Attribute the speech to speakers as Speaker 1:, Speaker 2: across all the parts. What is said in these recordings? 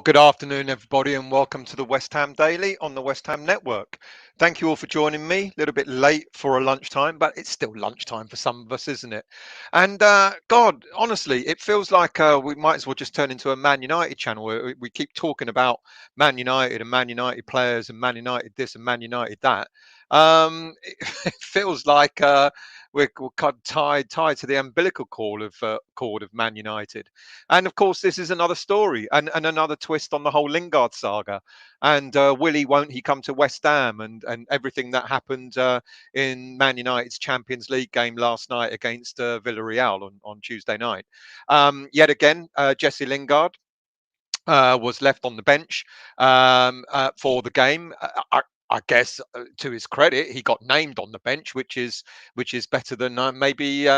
Speaker 1: Well, good afternoon, everybody, and welcome to the West Ham Daily on the West Ham Network. Thank you all for joining me. A little bit late for a lunchtime, but it's still lunchtime for some of us, isn't it? And God, honestly, it feels like we might as well just turn into a Man United channel. We keep talking about Man United and Man United players and Man United this and Man United that. It feels like we're kind of tied to the umbilical cord of Man United. And of course, this is another story and another twist on the whole Lingard saga. And Willie, won't he come to West Ham and everything that happened in Man United's Champions League game last night against Villarreal on Tuesday night? Yet again, Jesse Lingard was left on the bench for the game. I guess to his credit, he got named on the bench, which is better than maybe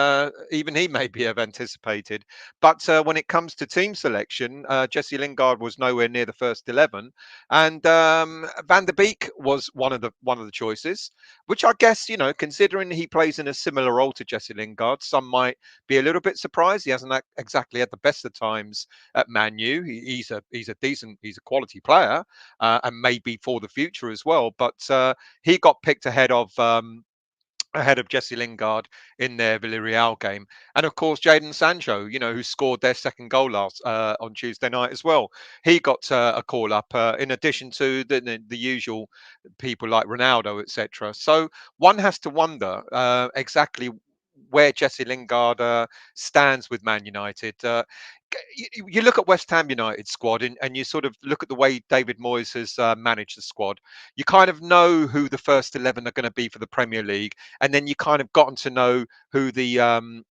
Speaker 1: even he maybe have anticipated. But when it comes to team selection, Jesse Lingard was nowhere near the first 11, and Van der Beek was one of the choices. Which I guess, considering he plays in a similar role to Jesse Lingard, some might be a little bit surprised. He hasn't exactly had the best of times at Man U. He's a quality player, and maybe for the future as well. But he got picked ahead of Jesse Lingard in their Villarreal game, and of course Jadon Sancho, who scored their second goal last on Tuesday night as well. He got a call up in addition to the usual people like Ronaldo, etc. So one has to wonder exactly where Jesse Lingard stands with Man United. You look at West Ham United squad and you sort of look at the way David Moyes has managed the squad. You kind of know who the first 11 are going to be for the Premier League, and then you kind of gotten to know who the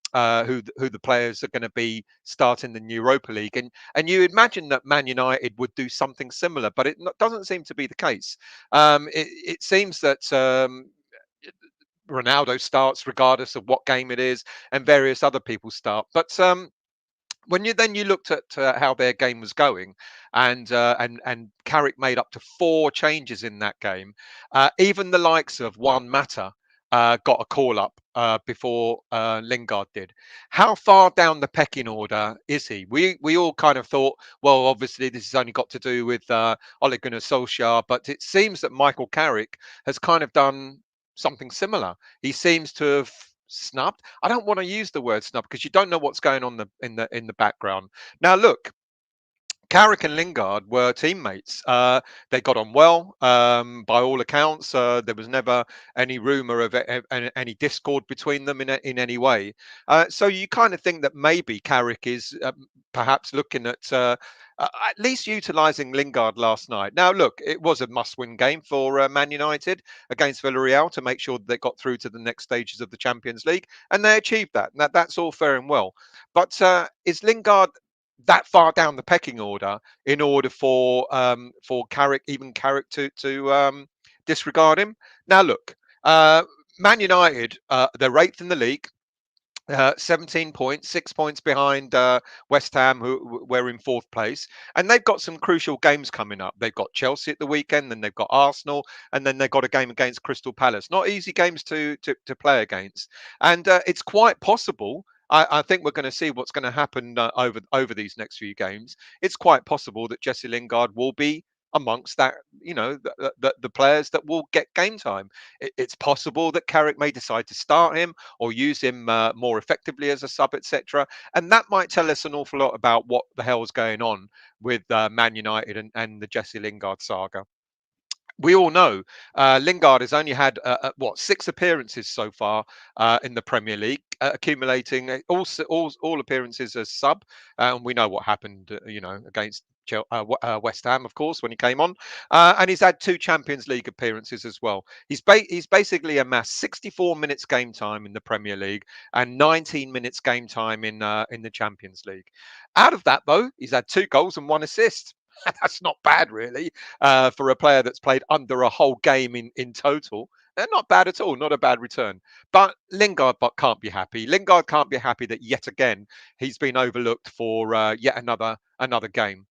Speaker 1: players are going to be starting the Europa League, and you imagine that Man United would do something similar, but it doesn't seem to be the case. It seems that. Ronaldo starts regardless of what game it is, and various other people start. But when you looked at how their game was going, and Carrick made up to 4 changes in that game, even the likes of Juan Mata got a call up before Lingard did. How far down the pecking order is he? We all kind of thought, well, obviously this has only got to do with Ole Gunnar Solskjaer, but it seems that Michael Carrick has kind of done something similar. He seems to have snubbed. I don't want to use the word snub because you don't know what's going on in the background. Now, look, Carrick and Lingard were teammates. They got on well, by all accounts. There was never any rumor of any discord between them in any way. So you kind of think that maybe Carrick is perhaps looking at least utilising Lingard last night. Now, look, it was a must-win game for Man United against Villarreal to make sure that they got through to the next stages of the Champions League, and they achieved that. That's all fair and well. But is Lingard that far down the pecking order in order for Carrick, even Carrick, to disregard him? Now, look, Man United, they're eighth in the league. 17 points, 6 points behind West Ham, who were in fourth place, and they've got some crucial games coming up. They've got Chelsea at the weekend, then they've got Arsenal, and then they've got a game against Crystal Palace. Not easy games to play against, and it's quite possible. I think we're going to see what's going to happen over these next few games. It's quite possible that Jesse Lingard will be amongst that, the players that will get game time. It's possible that Carrick may decide to start him or use him more effectively as a sub, etc. And that might tell us an awful lot about what the hell's going on with Man United and the Jesse Lingard saga. We all know Lingard has only had 6 appearances so far in the Premier League, accumulating all appearances as sub. And we know what happened, against West Ham, of course, when he came on, and he's had 2 Champions League appearances as well. He's basically amassed 64 minutes game time in the Premier League and 19 minutes game time in the Champions League. Out of that, though, he's had 2 goals and 1 assist. That's not bad, really, for a player that's played under a whole game in total. They're not bad at all, not a bad return. But Lingard can't be happy. Lingard can't be happy that yet again he's been overlooked for yet another game.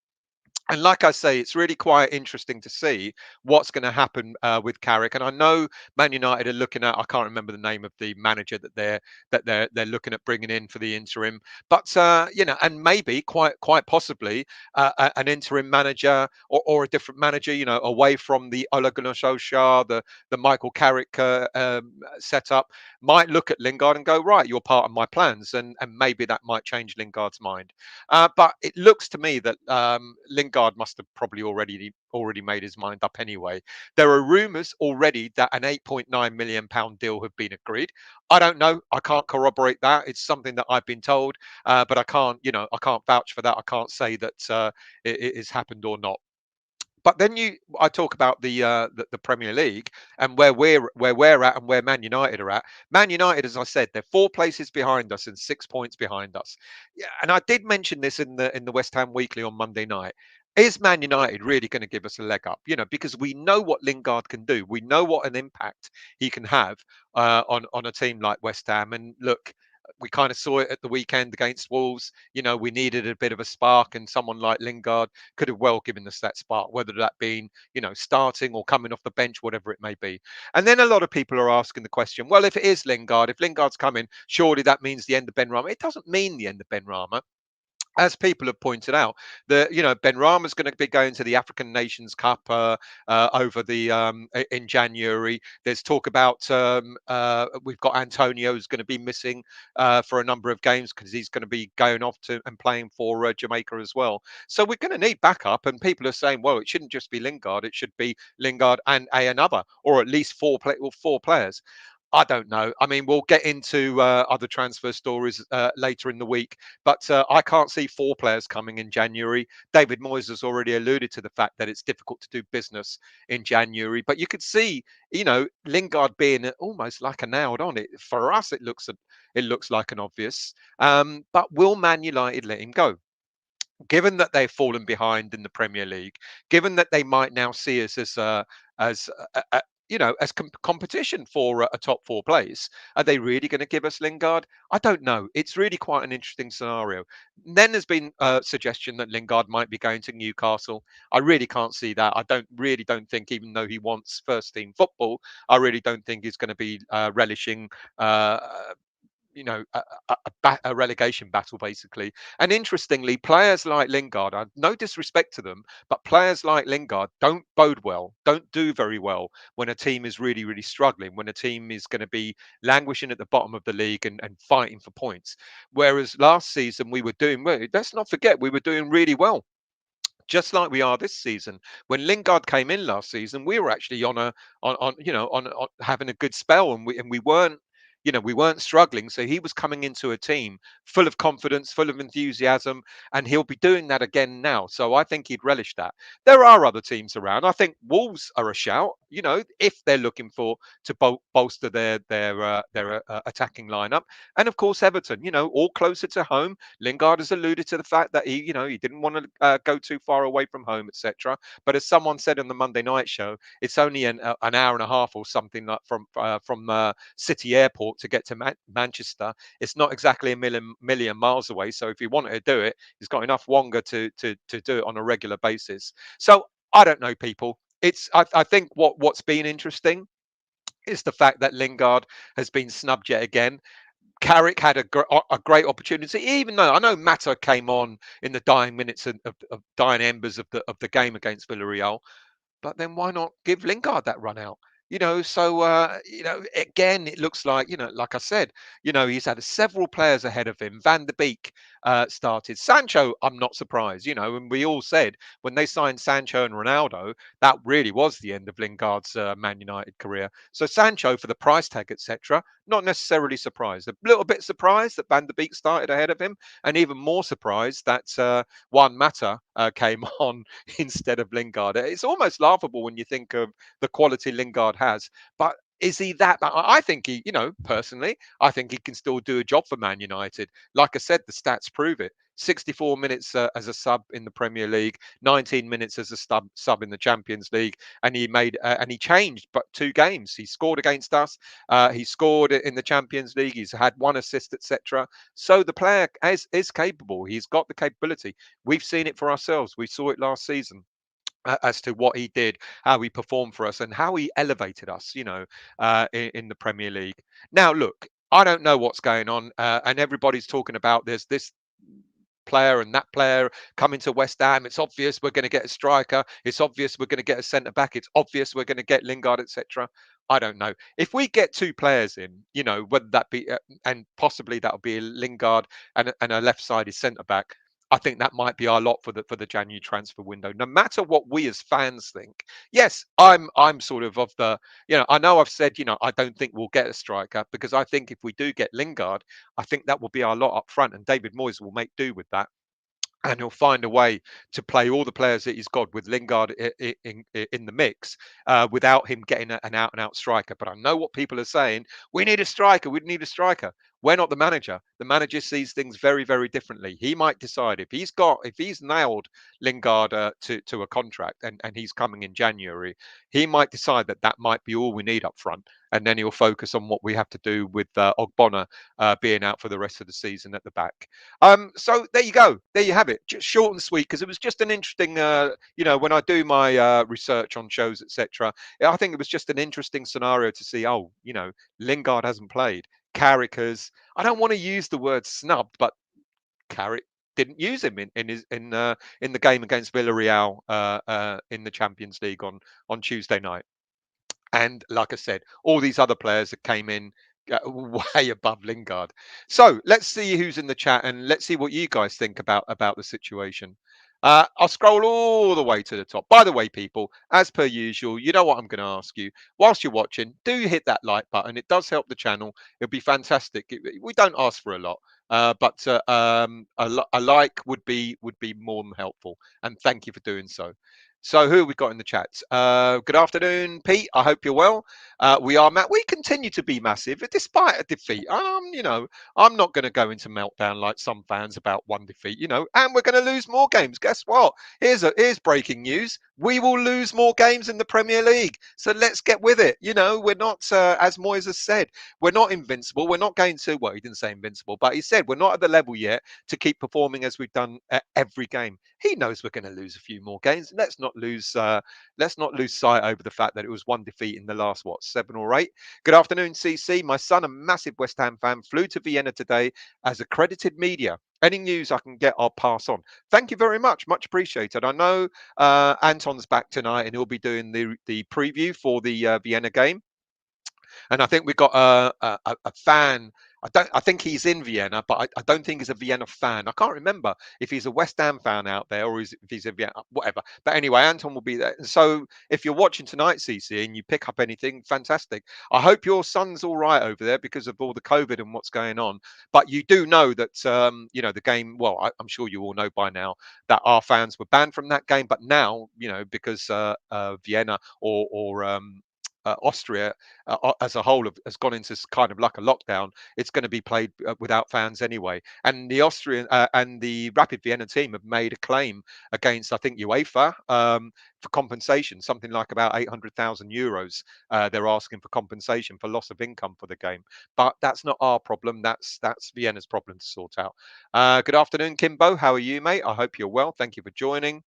Speaker 1: And like I say, it's really quite interesting to see what's going to happen with Carrick. And I know Man United are looking at. I can't remember the name of the manager that they're looking at bringing in for the interim. But and maybe quite possibly an interim manager or a different manager, away from the Ole Gunnar Solskjaer, the Michael Carrick setup, might look at Lingard and go, right, you're part of my plans, and maybe that might change Lingard's mind. But it looks to me that Lingard must have probably already made his mind up anyway. There are rumours already that an 8.9 million pound deal have been agreed. I don't know. I can't corroborate that. It's something that I've been told, but I can't vouch for that. I can't say that it has happened or not. But then I talk about the Premier League and where we're at and where Man United are at. Man United, as I said, they're 4 places behind us and 6 points behind us. Yeah, and I did mention this in the West Ham Weekly on Monday night. Is Man United really going to give us a leg up? Because we know what Lingard can do. We know what an impact he can have on a team like West Ham. And look, we kind of saw it at the weekend against Wolves. We needed a bit of a spark, and someone like Lingard could have well given us that spark, whether that been, starting or coming off the bench, whatever it may be. And then a lot of people are asking the question, well, if it is Lingard, if Lingard's coming, surely that means the end of Ben Rama. It doesn't mean the end of Ben Rama. As people have pointed out, Ben Rama's going to be going to the African Nations Cup over in January. There's talk about we've got Antonio who's going to be missing for a number of games because he's going to be going off to and playing for Jamaica as well. So we're going to need backup, and people are saying, well, it shouldn't just be Lingard; it should be Lingard and another, or at least four players. I don't know. I mean, we'll get into other transfer stories later in the week, but I can't see four players coming in January. David Moyes has already alluded to the fact that it's difficult to do business in January, but you could see, Lingard being almost like a nailed on. It for us, it looks like an obvious. But will Man United let him go? Given that they've fallen behind in the Premier League, given that they might now see us as competition for a top four place, are they really going to give us Lingard? I don't know. It's really quite an interesting scenario. Then there's been a suggestion that Lingard might be going to Newcastle. I really can't see that. I don't think, even though he wants first team football, I really don't think he's going to be relishing uh, a relegation battle, basically. And interestingly, players like Lingard, no disrespect to them, but players like Lingard don't bode well, don't do very well when a team is really, really struggling, when a team is going to be languishing at the bottom of the league and fighting for points. Whereas last season we were doing well. Let's not forget we were doing really well, just like we are this season. When Lingard came in last season, we were actually on having a good spell, and we weren't struggling. So he was coming into a team full of confidence, full of enthusiasm, and he'll be doing that again now. So I think he'd relish that. There are other teams around. I think Wolves are a shout. If they're looking to bolster their attacking lineup, and of course Everton. All closer to home. Lingard has alluded to the fact that he didn't want to go too far away from home, etc. But as someone said on the Monday night show, it's only an hour and a half or something like from City Airport to get to Manchester. It's not exactly a million miles away. So if he wanted to do it, he's got enough wonga to do it on a regular basis. So I don't know, people. I think what's been interesting is the fact that Lingard has been snubbed yet again. Carrick had a great opportunity, even though I know Mata came on in the dying minutes of dying embers of the game against Villarreal. But then why not give Lingard that run out? So again, it looks like, like I said, he's had several players ahead of him. Van der Beek started. Sancho, I'm not surprised, and we all said when they signed Sancho and Ronaldo, that really was the end of Lingard's Man United career. So Sancho, for the price tag, etc., not necessarily surprised. A little bit surprised that Van der Beek started ahead of him, and even more surprised that Juan Mata came on instead of Lingard. It's almost laughable when you think of the quality Lingard has. But is he that? I think personally, I think he can still do a job for Man United. Like I said, the stats prove it. 64 minutes as a sub in the Premier League, 19 minutes as a sub in the Champions League, and he changed, but 2 games. He scored against us. He scored in the Champions League. He's had 1 assist, etc. So the player is capable. He's got the capability. We've seen it for ourselves. We saw it last season as to what he did, how he performed for us, and how he elevated us, in the Premier League. Now, look, I don't know what's going on, and everybody's talking about this player and that player coming to West Ham. It's obvious we're going to get a striker. It's obvious we're going to get a centre back. It's obvious we're going to get Lingard, etc. I don't know. If we get 2 players in, whether that be and possibly that'll be a Lingard and a left-sided centre back. I think that might be our lot for the January transfer window. No matter what we as fans think. Yes, I'm sort of the, I know I've said, I don't think we'll get a striker, because I think if we do get Lingard, I think that will be our lot up front, and David Moyes will make do with that, and he'll find a way to play all the players that he's got with Lingard in the mix, without him getting an out and out striker. But I know what people are saying. We need a striker. We need a striker. We're not the manager. The manager sees things very, very differently. He might decide if he's nailed Lingard to a contract, and he's coming in January, he might decide that might be all we need up front, and then he'll focus on what we have to do with Ogbonna being out for the rest of the season at the back. So there you go. There you have it. Just short and sweet, because it was just an interesting, when I do my research on shows, etc. I think it was just an interesting scenario to see. Oh, Lingard hasn't played. Carrick has. I don't want to use the word snubbed, but Carrick didn't use him in the game against Villarreal in the Champions League on Tuesday night. And like I said, all these other players that came in way above Lingard. So let's see who's in the chat, and let's see what you guys think about the situation. I'll scroll all the way to the top. By the way, people, as per usual, you know what I'm going to ask you. Whilst you're watching, do hit that like button. It does help the channel. It'll be fantastic. We don't ask for a lot, but a like would be more than helpful. And thank you for doing so. So who have we got in the chat? Good afternoon, Pete. I hope you're well. We are Matt. We continue to be massive despite a defeat. I'm not going to go into meltdown like some fans about one defeat. And we're going to lose more games. Guess what? Here's breaking news. We will lose more games in the Premier League. So let's get with it. We're not, as Moyes has said, we're not invincible. We're not going to. Well, he didn't say invincible, but he said we're not at the level yet to keep performing as we've done every game. He knows we're going to lose a few more games. Let's not lose sight over the fact that it was one defeat in the last 7 or 8. Good afternoon, CC. My son, a massive West Ham fan, flew to Vienna today as accredited media. Any news I can get, I'll pass on. Thank you very much. Much appreciated. I know Anton's back tonight, and he'll be doing the preview for the Vienna game. And I think we've got a fan. I think he's in Vienna, but I don't think he's a Vienna fan. I can't remember if he's a West Ham fan out there, or if he's a Vienna, whatever. But anyway, Anton will be there. So if you're watching tonight, CC, and you pick up anything, fantastic. I hope your son's all right over there because of all the COVID and what's going on. But you do know that the game. Well, I'm sure you all know by now that our fans were banned from that game. But now, because Vienna or Austria as a whole has gone into kind of like a lockdown, it's going to be played without fans anyway. And the Austrian and the Rapid Vienna team have made a claim against, I think, UEFA for compensation, something like about 800,000 euros. They're asking for compensation for loss of income for the game. But that's not our problem. That's Vienna's problem to sort out. Good afternoon, Kimbo. How are you, mate? I hope you're well. Thank you for joining.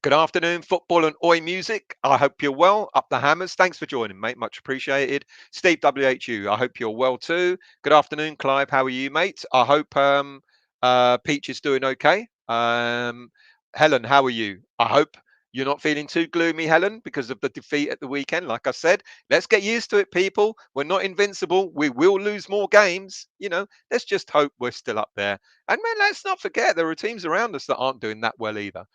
Speaker 1: Good afternoon, football and oi music. I hope you're well. Up the hammers. Thanks for joining, mate. Much appreciated. Steve WHU. I hope you're well too. Good afternoon, Clive. How are you, mate? I hope Peach is doing okay. Helen, how are you? I hope you're not feeling too gloomy, Helen, because of the defeat at the weekend. Like I said, let's get used to it, people. We're not invincible. We will lose more games. Let's just hope we're still up there. And man, let's not forget there are teams around us that aren't doing that well either.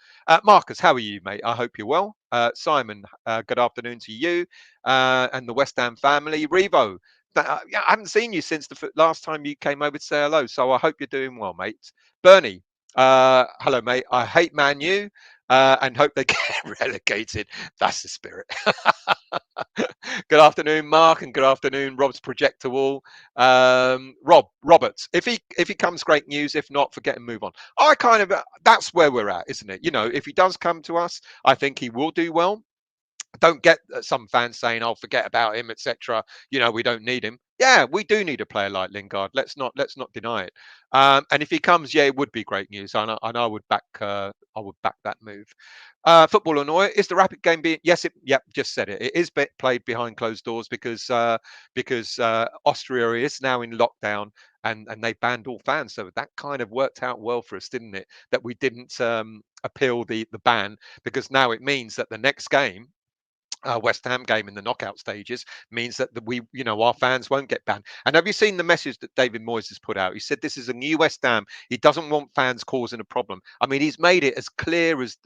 Speaker 1: Marcus, how are you, mate? I hope you're well. Simon, good afternoon to you and the West Ham family. Revo, I haven't seen you since the last time you came over to say hello, so I hope you're doing well, mate. Bernie, hello, mate. I hate Man U. and hope they get relegated. That's the spirit. Good afternoon, Mark, and good afternoon, Rob's projector wall. Roberts. If he comes, great news. If not, forget and move on. I kind of that's where we're at, isn't it? You know, if he does come to us, I think he will do well. Don't get some fans saying, "Oh, forget about him," etc. You know, we don't need him. Yeah, we do need a player like Lingard. Let's not deny it. And if he comes, yeah, it would be great news, and I would back that move. Football annoy is the rapid game being? Yes, yep, just said it. It is played behind closed doors because Austria is now in lockdown and they banned all fans. So that kind of worked out well for us, didn't it? That we didn't appeal the ban because now it means that the next game West Ham game in the knockout stages means that our fans won't get banned. And have you seen the message that David Moyes has put out? He said this is a new West Ham. He doesn't want fans causing a problem. I mean, he's made it as clear as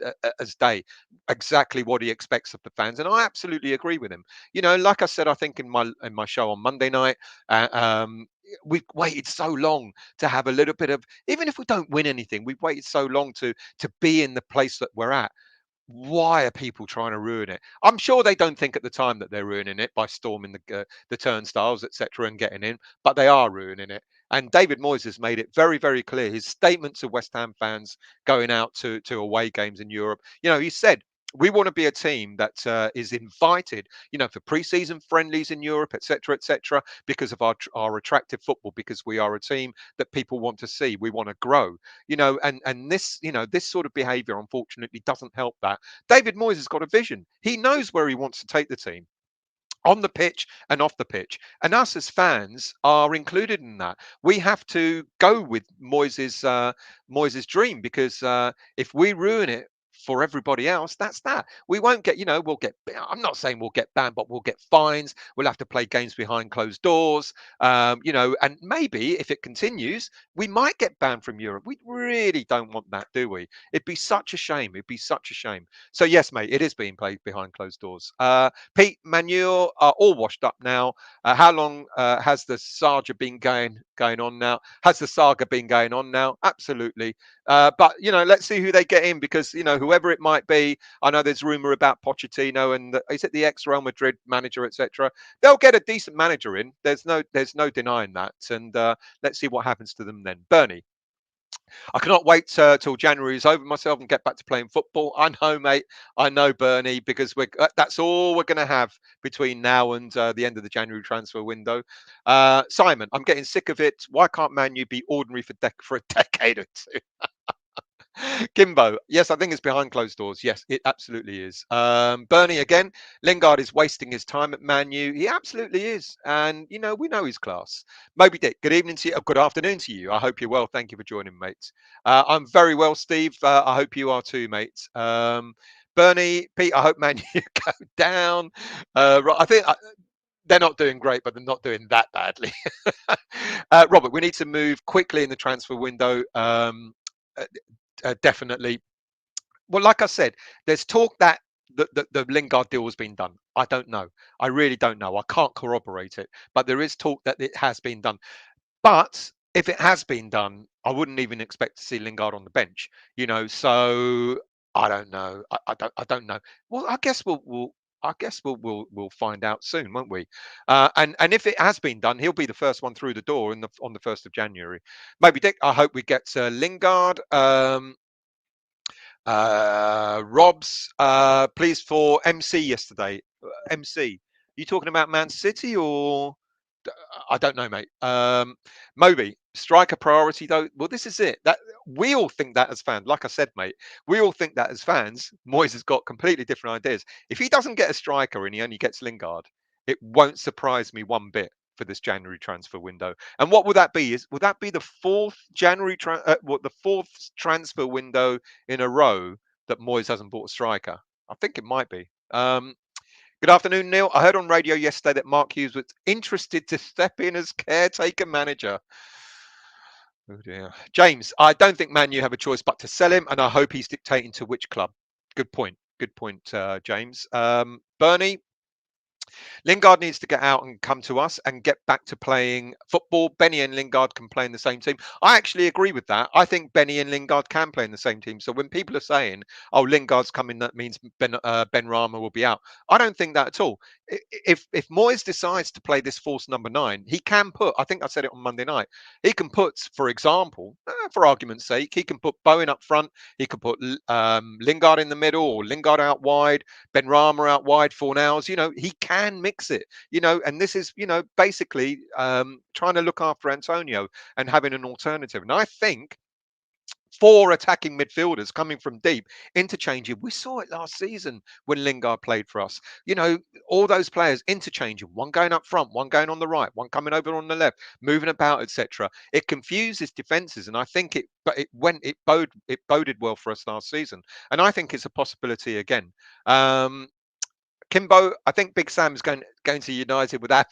Speaker 1: day, exactly what he expects of the fans, and I absolutely agree with him. You know, like I said, I think in my show on Monday night. We've waited so long to have a little bit of, even if we don't win anything, we've waited so long to be in the place that we're at. Why are people trying to ruin it? I'm sure they don't think at the time that they're ruining it by storming the turnstiles, etc., and getting in, but they are ruining it. And David Moyes has made it very, very clear. His statement to West Ham fans going out to away games in Europe, he said, we want to be a team that is invited, for pre-season friendlies in Europe, etc., because of our attractive football, because we are a team that people want to see. We want to grow, and this sort of behaviour, unfortunately, doesn't help that. David Moyes has got a vision. He knows where he wants to take the team on the pitch and off the pitch. And us as fans are included in that. We have to go with Moyes's dream because if we ruin it for everybody else, that's that. We won't get, we'll get. I'm not saying we'll get banned, but we'll get fines. We'll have to play games behind closed doors. And maybe if it continues, we might get banned from Europe. We really don't want that, do we? It'd be such a shame. It'd be such a shame. So yes, mate, it is being played behind closed doors. Pete, Manuel are all washed up now. How long has the saga been going on now? Has the saga been going on now? Absolutely. But let's see who they get in because whoever it might be. I know there's rumor about Pochettino and is it the ex Real Madrid manager, etc. They'll get a decent manager in. There's no denying that. And let's see what happens to them then. Bernie. I cannot wait till January is over myself and get back to playing football. I know, mate. I know, Bernie, because that's all we're going to have between now and the end of the January transfer window. Simon, I'm getting sick of it. Why can't Man U be ordinary for a decade or two? Kimbo, yes, I think it's behind closed doors. Yes, it absolutely is. Bernie again, Lingard is wasting his time at Man U. He absolutely is, and we know his class. Moby Dick, good evening to you. Good afternoon to you. I hope you're well. Thank you for joining, mate. I'm very well, Steve. I hope you are too, mate. Bernie, Pete, I hope Man U go down. Right, I think. They're not doing great, but they're not doing that badly. Robert, we need to move quickly in the transfer window. Definitely. Well, like I said, there's talk that the Lingard deal has been done. I don't know. I really don't know. I can't corroborate it, but there is talk that it has been done. But if it has been done, I wouldn't even expect to see Lingard on the bench. So I don't know. I don't know. Well, I guess we'll find out soon, won't we? And if it has been done, he'll be the first one through the door on the 1st of January. Maybe Dick. I hope we get Lingard. Rob's please for MC yesterday. MC, you talking about Man City or I don't know, mate. Moby, striker priority though. Well, this is it. That we all think that as fans. Like I said, mate, we all think that as fans. Moyes has got completely different ideas. If he doesn't get a striker and he only gets Lingard, it won't surprise me one bit for this January transfer window. And what would that be? Would that be the fourth the fourth transfer window in a row that Moyes hasn't bought a striker? I think it might be. Good afternoon, Neil. I heard on radio yesterday that Mark Hughes was interested to step in as caretaker manager. Oh dear. James, I don't think Man U have a choice but to sell him, and I hope he's dictating to which club. Good point. Good point, James. Bernie, Lingard needs to get out and come to us and get back to playing football. Benny and Lingard can play in the same team. I actually agree with that. I think Benny and Lingard can play in the same team. So when people are saying, "Oh, Lingard's coming," that means Ben Rama will be out. I don't think that at all. If Moyes decides to play this false number nine, he can put. I think I said it on Monday night. He can put, for example, for argument's sake, he can put Bowen up front. He could put Lingard in the middle or Lingard out wide. Ben Rama out wide, 4 hours. He can mix it. And this is basically trying to look after Antonio and having an alternative. And I think four attacking midfielders coming from deep, interchanging. We saw it last season when Lingard played for us. All those players interchanging, one going up front, one going on the right, one coming over on the left, moving about, etc. It confuses defenses, and I think it boded well for us last season, and I think it's a possibility again. Kimbo, I think Big Sam's going to United with that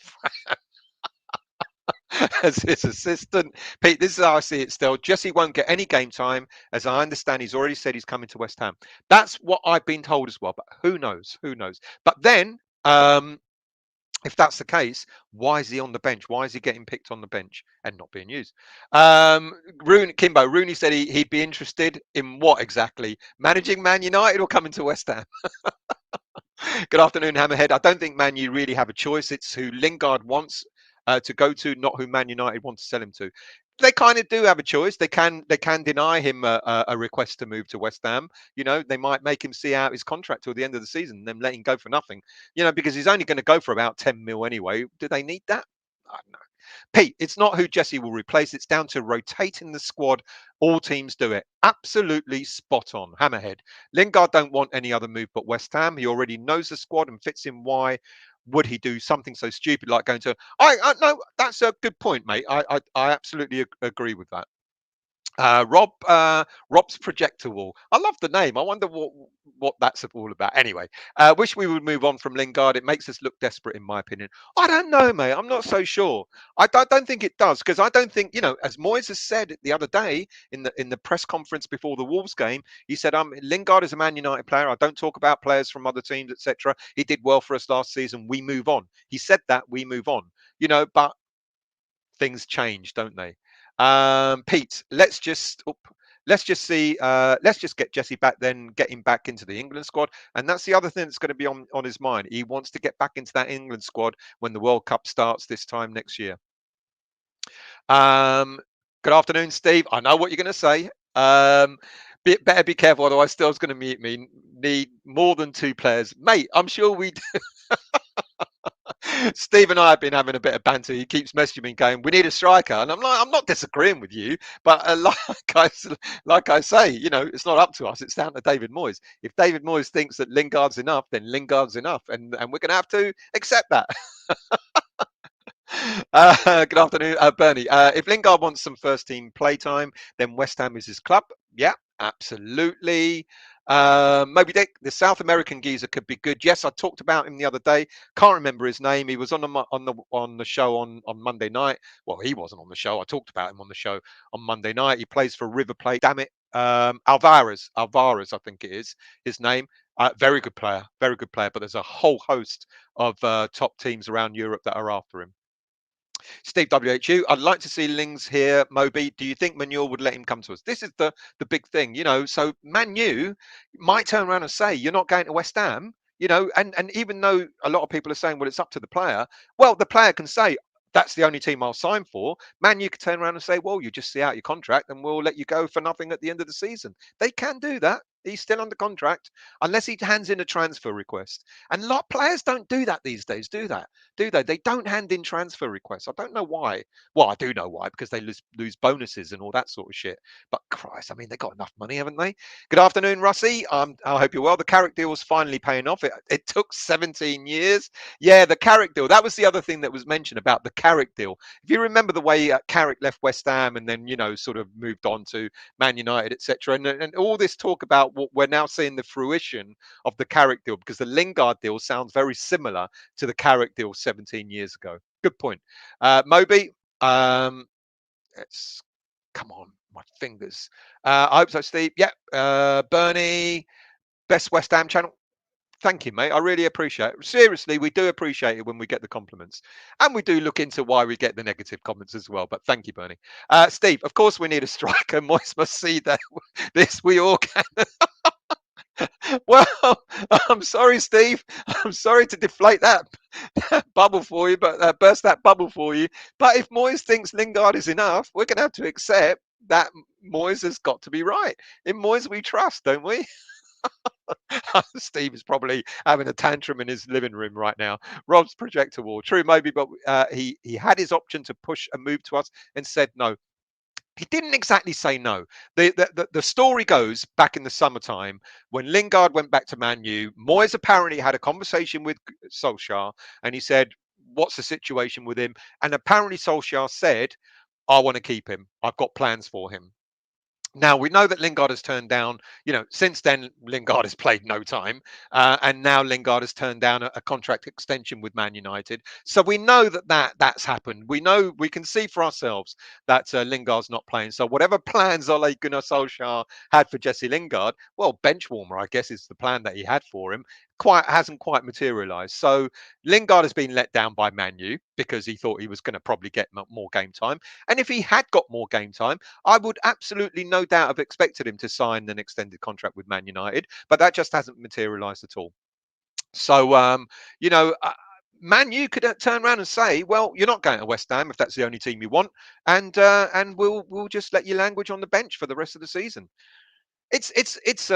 Speaker 1: as his assistant. Pete, this is how I see it still. Jesse won't get any game time. As I understand, he's already said he's coming to West Ham. That's what I've been told as well, but who knows? Who knows? But then, if that's the case, why is he on the bench? Why is he getting picked on the bench and not being used? Rooney said he'd be interested in what exactly? Managing Man United or coming to West Ham? Good afternoon, Hammerhead. I don't think Man U really have a choice. It's who Lingard wants to go to, not who Man United want to sell him to. They kind of do have a choice. They can deny him a request to move to West Ham. They might make him see out his contract till the end of the season, and then let him go for nothing. Because he's only going to go for about 10 mil anyway. Do they need that? I don't know. Pete, it's not who Jesse will replace. It's down to rotating the squad. All teams do it. Absolutely spot on. Hammerhead. Lingard don't want any other move but West Ham. He already knows the squad and fits in. Why would he do something so stupid like going to? I no, that's a good point, mate. I absolutely agree with that. Rob's projector wall. I love the name. I wonder what that's all about. Anyway, wish we would move on from Lingard. It makes us look desperate, in my opinion. I don't know, mate. I'm not so sure. I don't think it does, because I don't think, as Moyes has said the other day in the press conference before the Wolves game, he said, Lingard is a Man United player. I don't talk about players from other teams, etc. He did well for us last season. We move on. He said that we move on. But things change, don't they? Pete, let's just get Jesse back, then get him back into the England squad. And that's the other thing that's going to be on his mind. He wants to get back into that England squad when the World Cup starts this time next year. Good afternoon, Steve. I know what you're going to say. Better be careful, otherwise Steele's going to mute me. Need more than two players, mate. I'm sure we Steve and I have been having a bit of banter. He keeps messaging me going, "We need a striker," and I'm like, "I'm not disagreeing with you, but like I say, it's not up to us. It's down to David Moyes. If David Moyes thinks that Lingard's enough, then Lingard's enough, and we're going to have to accept that." Good afternoon, Bernie. If Lingard wants some first team playtime, then West Ham is his club. Yeah, absolutely. Moby Dick, the South American geezer could be good. Yes, I talked about him the other day. Can't remember his name. He was on the show on Monday night. Well, he wasn't on the show. I talked about him on the show on Monday night. He plays for River Plate. Damn it, Alvarez, I think it is his name. Very good player, very good player. But there's a whole host of top teams around Europe that are after him. Steve WHU, I'd like to see Lings here. Moby, do you think Manuel would let him come to us? This is the big thing, So Manu might turn around and say, "You're not going to West Ham," and even though a lot of people are saying, "Well, it's up to the player," well, the player can say, "That's the only team I'll sign for." Manu could turn around and say, "Well, you just see out your contract and we'll let you go for nothing at the end of the season." They can do that. He's still under contract unless he hands in a transfer request. And a lot of players don't do that these days, do that? Do they? They don't hand in transfer requests. I don't know why. Well, I do know why, because they lose bonuses and all that sort of shit. But Christ, I mean, they got enough money, haven't they? Good afternoon, Russie. I hope you're well. The Carrick deal was finally paying off. It took 17 years. Yeah, the Carrick deal. That was the other thing that was mentioned about the Carrick deal. If you remember the way Carrick left West Ham and then, sort of moved on to Man United, etc. And all this talk about what we're now seeing the fruition of the Carrick deal, because the Lingard deal sounds very similar to the Carrick deal 17 years ago. Good point. Moby, it's come on, my fingers. I hope so, Steve. Yeah. Bernie, best West Ham channel. Thank you, mate. I really appreciate it. Seriously, we do appreciate it when we get the compliments. And we do look into why we get the negative comments as well. But thank you, Bernie. Steve, of course we need a striker. Moyes must see that this we all can. Well, I'm sorry, Steve. I'm sorry to deflate that bubble for you, but burst that bubble for you. But if Moyes thinks Lingard is enough, we're going to have to accept that Moyes has got to be right. In Moyes we trust, don't we? Steve is probably having a tantrum in his living room right now. Rob's projector wall. True, maybe, but he had his option to push a move to us and said no. He didn't exactly say no. The story goes back in the summertime when Lingard went back to Man U. Moyes apparently had a conversation with Solskjaer and he said, "What's the situation with him?" And apparently Solskjaer said, "I want to keep him. I've got plans for him." Now we know that Lingard has turned down. Since then Lingard has played no time, and now Lingard has turned down a contract extension with Man United. So we know that's happened. We know we can see for ourselves that Lingard's not playing. So whatever plans Ole Gunnar Solskjaer had for Jesse Lingard, well, bench warmer, I guess, is the plan that he had for him. Quite hasn't quite materialised. So Lingard has been let down by Man U because he thought he was going to probably get more game time, and if he had got more game time, I would absolutely no doubt have expected him to sign an extended contract with Man United, but that just hasn't materialised at all. So, you know, uh, Man U could turn around and say, "Well, you're not going to West Ham if that's the only team you want, and we'll just let you language on the bench for the rest of the season." It's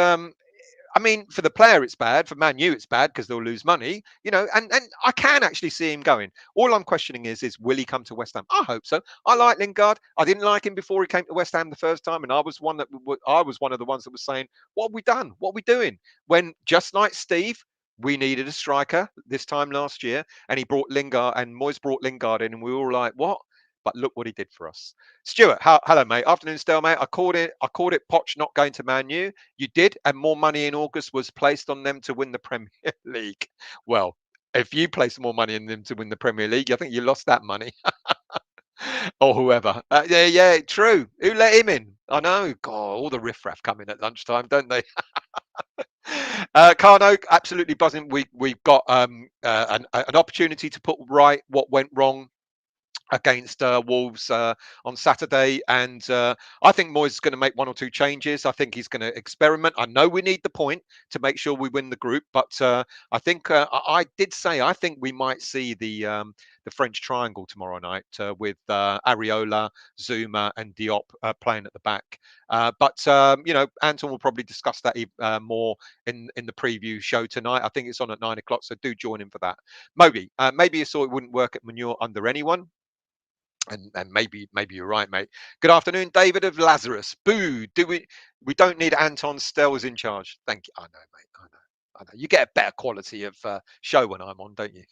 Speaker 1: I mean, for the player, it's bad. For Man U, it's bad because they'll lose money, and I can actually see him going. All I'm questioning is will he come to West Ham? I hope so. I like Lingard. I didn't like him before he came to West Ham the first time, and I was one of the ones that was saying, "What have we done? What are we doing?" When just like Steve, we needed a striker this time last year, and he brought Lingard, and Moyes brought Lingard in, and we were all like, "What?" But look what he did for us. Stuart, hello, mate. Afternoon, still, mate. I called it. I called it. Poch not going to Man U. You did, and more money in August was placed on them to win the Premier League. Well, if you placed more money in them to win the Premier League, I think you lost that money, or whoever. Yeah, yeah, true. Who let him in? I know. God, all the riffraff come in at lunchtime, don't they? Carno, absolutely buzzing. We've got an opportunity to put right what went wrong against Wolves on Saturday, and I think Moyes is going to make one or two changes. I think he's going to experiment. I know we need the point to make sure we win the group, but I think I did say I think we might see the French triangle tomorrow night with Areola, Zuma, and Diop playing at the back. But Anton will probably discuss that more in the preview show tonight. I think it's on at 9 o'clock, so do join him for that. Maybe you saw it wouldn't work at Manure under anyone. And maybe you're right, mate. Good afternoon, David of Lazarus. Boo! We don't need Anton Stells in charge. Thank you. I know, mate. I know. You get a better quality of show when I'm on, don't you?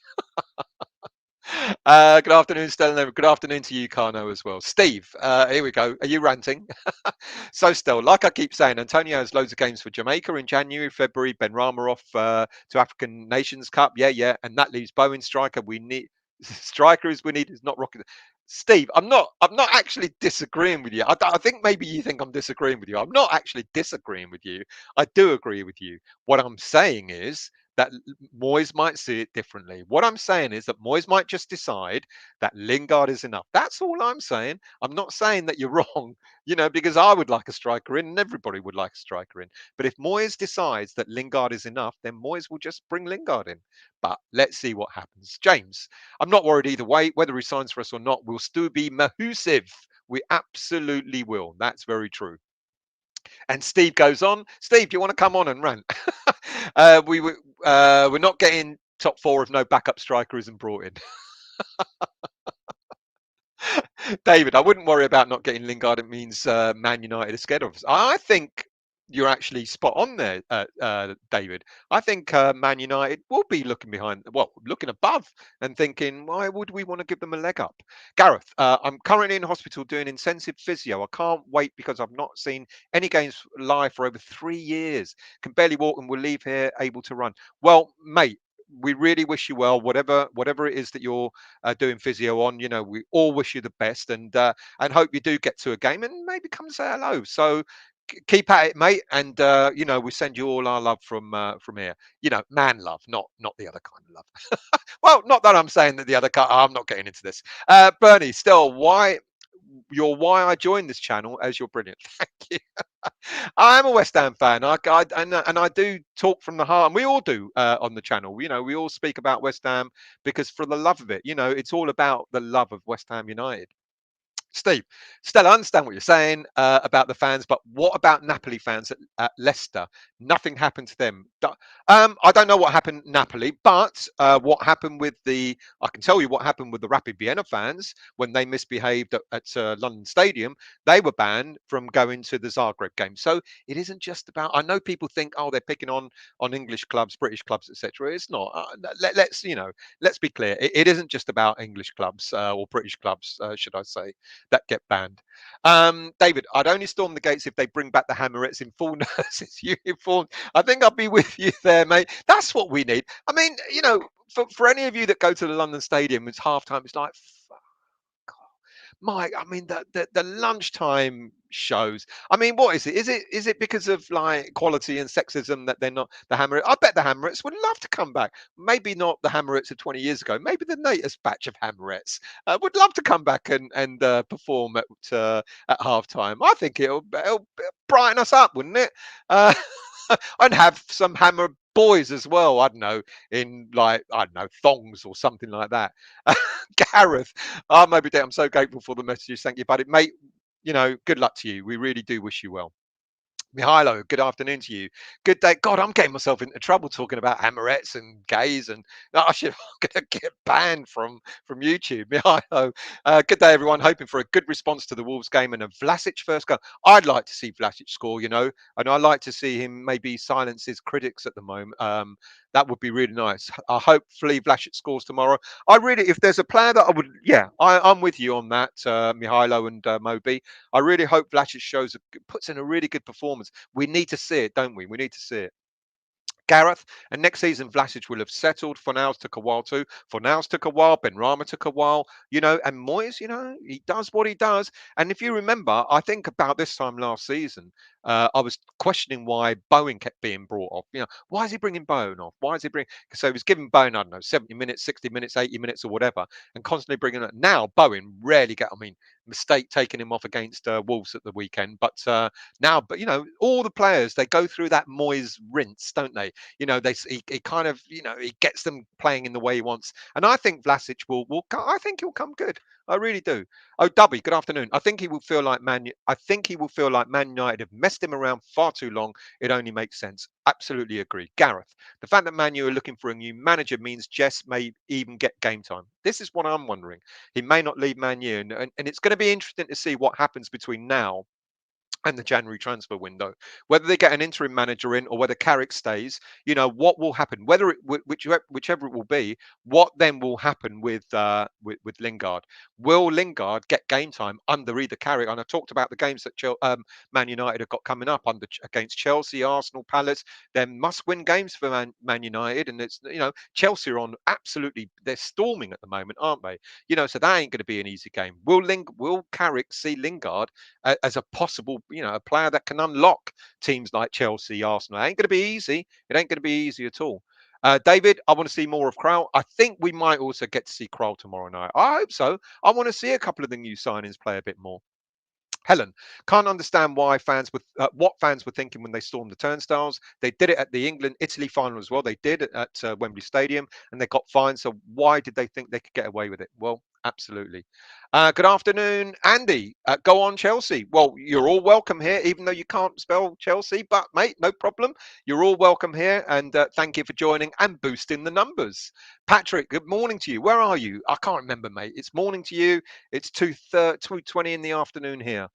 Speaker 1: Good afternoon, Stella. Good afternoon to you, Carno, as well. Steve, here we go. Are you ranting? So, still, like I keep saying, Antonio has loads of games for Jamaica in January, February. Ben Rama off to African Nations Cup. Yeah. And that leaves Bowen striker. We need striker is we need is not rocking. Steve, I'm not. I'm not actually disagreeing with you. I think maybe you think I'm disagreeing with you. I'm not actually disagreeing with you. I do agree with you. What I'm saying is that Moyes might see it differently. What I'm saying is that Moyes might just decide that Lingard is enough. That's all I'm saying. I'm not saying that you're wrong, because I would like a striker in and everybody would like a striker in. But if Moyes decides that Lingard is enough, then Moyes will just bring Lingard in. But let's see what happens. James, I'm not worried either way. Whether he signs for us or not, we'll still be mahusive. We absolutely will. That's very true. And Steve goes on. Steve, do you want to come on and rant? We're not getting top four if no backup striker isn't brought in. David, I wouldn't worry about not getting Lingard. It means Man United are scared of us. I think you're actually spot on there, David. I think Man United will be looking above and thinking, why would we want to give them a leg up? Gareth, I'm currently in hospital doing intensive physio. I can't wait because I've not seen any games live for over 3 years. Can barely walk and will leave here able to run. Well, mate, we really wish you well. Whatever it is that you're doing physio on, we all wish you the best and hope you do get to a game and maybe come say hello. So Keep at it, mate, and we send you all our love from here. Man love, not the other kind of love. Well, not that I'm saying that the other kind. I'm not getting into this. Bernie, still, why I joined this channel, as you're brilliant. Thank you. I am a West Ham fan. And I do talk from the heart, and we all do on the channel. We all speak about West Ham because for the love of it, it's all about the love of West Ham United. Steve, Stella, I understand what you're saying about the fans, but what about Napoli fans at Leicester? Nothing happened to them. I don't know what happened at Napoli, but what happened with I can tell you what happened with the Rapid Vienna fans when they misbehaved at London Stadium. They were banned from going to the Zagreb game. So it isn't just about. I know people think, oh, they're picking on English clubs, British clubs, etc. It's not. Let's be clear. It isn't just about English clubs or British clubs, should I say, that get banned. David, I'd only storm the gates if they bring back the Hammerettes in full nurses uniform. I think I'll be with you there, mate. That's what we need. I mean, for any of you that go to the London Stadium, it's halftime. It's like, Mike, I mean the lunchtime shows. I mean, what is it? Is it because of like equality and sexism that they're not the Hammerettes? I bet the Hammerettes would love to come back. Maybe not the Hammerettes of 20 years ago. Maybe the latest batch of Hammerettes would love to come back and perform at halftime. I think it'll brighten us up, wouldn't it? Uh, and have some Hammer boys as well. I don't know, in like thongs or something like that. Gareth, Moby Dick, I'm so grateful for the messages. Thank you, buddy. Mate, good luck to you. We really do wish you well. Mihailo, good afternoon to you. Good day. God, I'm getting myself into trouble talking about Amorettes and gays, and I'm going to get banned from YouTube. Mihailo, good day, everyone. Hoping for a good response to the Wolves game and a Vlasic first goal. I'd like to see Vlasic score, and I'd like to see him maybe silence his critics at the moment. That would be really nice. Hopefully Vlasic scores tomorrow. If there's a player that I would, yeah, I'm with you on that, Mihailo and Moby. I really hope Vlasic puts in a really good performance. We need to see it, don't we? We need to see it. Gareth, and next season Vlasic will have settled. Fornals took a while too. Fornals took a while. Benrahma took a while. And Moyes, he does what he does. And if you remember, I think about this time last season, I was questioning why Bowen kept being brought off. Why is he bringing Bowen off? Why is he bringing? So he was giving Bowen, I don't know, 70 minutes, 60 minutes, 80 minutes, or whatever, and constantly bringing it. Now Bowen rarely get. I mean, mistake taking him off against Wolves at the weekend, but now, all the players, they go through that Moyes rinse, don't they? He kind of, he gets them playing in the way he wants. And I think Vlasic I think he'll come good. I really do. Oh, Dubby, good afternoon. I think he will feel like Man United have messed him around far too long. It only makes sense. Absolutely agree. Gareth, the fact that Man U are looking for a new manager means Jess may even get game time. This is what I'm wondering. He may not leave Man U, and it's going to be interesting to see what happens between now and the January transfer window, whether they get an interim manager in or whether Carrick stays. What will happen, whichever it will be. What then will happen with Lingard? Will Lingard get game time under either Carrick? And I talked about the games that Man United have got coming up against Chelsea, Arsenal, Palace. They're must-win games for Man United, and it's Chelsea are on absolutely. They're storming at the moment, aren't they? So that ain't going to be an easy game. Will Carrick see Lingard as a possible, a player that can unlock teams like Chelsea, Arsenal? It ain't going to be easy. It ain't going to be easy at all. David, I want to see more of Krul. I think we might also get to see Krul tomorrow night. I hope so. I want to see a couple of the new signings play a bit more. Helen, can't understand why what fans were thinking when they stormed the turnstiles. They did it at the England-Italy final as well. They did it at Wembley Stadium, and they got fined. So why did they think they could get away with it? Well, absolutely. Good afternoon, Andy. Go on, Chelsea. Well, you're all welcome here, even though you can't spell Chelsea. But, mate, no problem. You're all welcome here, and thank you for joining and boosting the numbers. Patrick, good morning to you. Where are you? I can't remember, mate. It's morning to you. It's 2:20 in the afternoon here.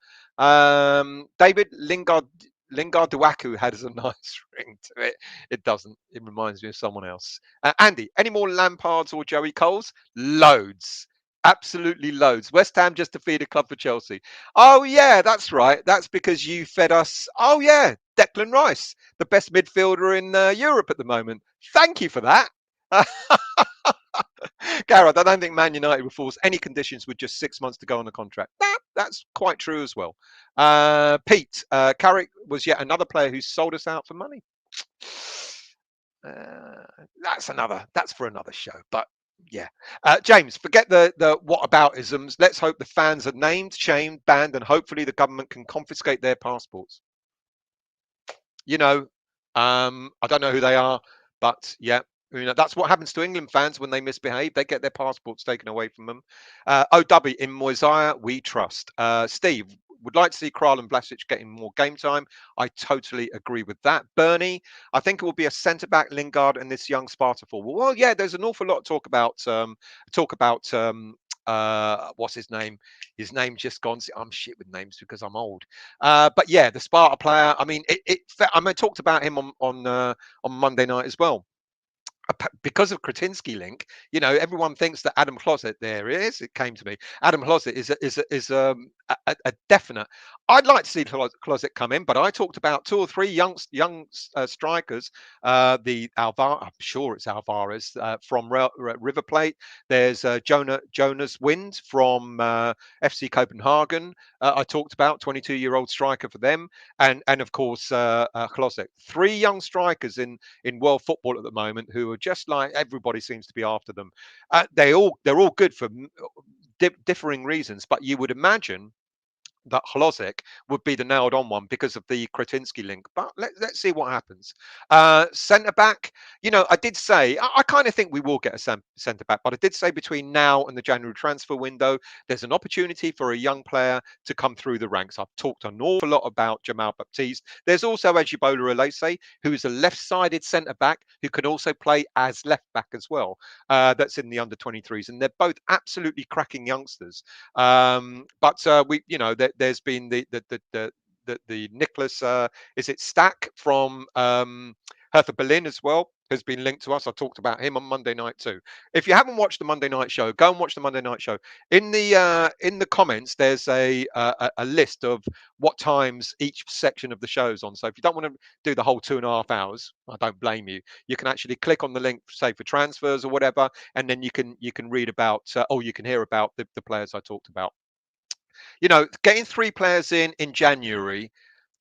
Speaker 1: David, Lingard Duaku has a nice ring to it. It doesn't. It reminds me of someone else. Andy, any more Lampards or Joey Coles? Loads. Absolutely loads. West Ham just defeated club for Chelsea. Oh, yeah, that's right. That's because you fed us. Oh, yeah, Declan Rice, the best midfielder in Europe at the moment. Thank you for that. Gareth, I don't think Man United would force any conditions with just 6 months to go on the contract. That's quite true as well. Pete, Carrick was yet another player who sold us out for money. That's for another show. But yeah, James, forget the whataboutisms. Let's hope the fans are named, shamed, banned, and hopefully the government can confiscate their passports. You know, I don't know who they are, but yeah, that's what happens to England fans when they misbehave. They get their passports taken away from them. OW, in Moisiah, we trust. Steve, would like to see Kral and Vlasic getting more game time. I totally agree with that. Bernie, I think it will be a centre back, Lingard, and this young Sparta forward. Well, yeah, there's an awful lot of talk about what's his name? His name's just gone. I'm shit with names because I'm old. But yeah, the Sparta player. I mean, I talked about him on Monday night as well. Because of Kretinsky link, everyone thinks that Adam Closet. There it is. It came to me. Adam Closet is a definite. I'd like to see Closet come in, but I talked about 2 or 3 young strikers. The I'm sure it's Alvarez from River Plate. There's Jonas Wind from FC Copenhagen. I talked about 22-year-old striker for them, and of course Closet. 3 young strikers in world football at the moment who are just like everybody seems to be after them. They're all good for differing reasons, but you would imagine that Hlozek would be the nailed on one because of the Kretinsky link. But let's see what happens. Centre back, I did say, I kind of think we will get a centre back, but I did say between now and the January transfer window, there's an opportunity for a young player to come through the ranks. I've talked an awful lot about Jamal Baptiste. There's also Ejibola Elise, who is a left-sided centre back who can also play as left back as well. That's in the under 23s, and they're both absolutely cracking youngsters. But there's been the Nicholas, is it Stack from Hertha Berlin as well, has been linked to us. I talked about him on Monday night too. If you haven't watched the Monday night show, go and watch the Monday night show. In the comments, there's a list of what times each section of the show's on. So if you don't want to do the whole 2.5 hours, I don't blame you. You can actually click on the link, say for transfers or whatever, and then you can read about or you can hear about the players I talked about. Getting 3 players in January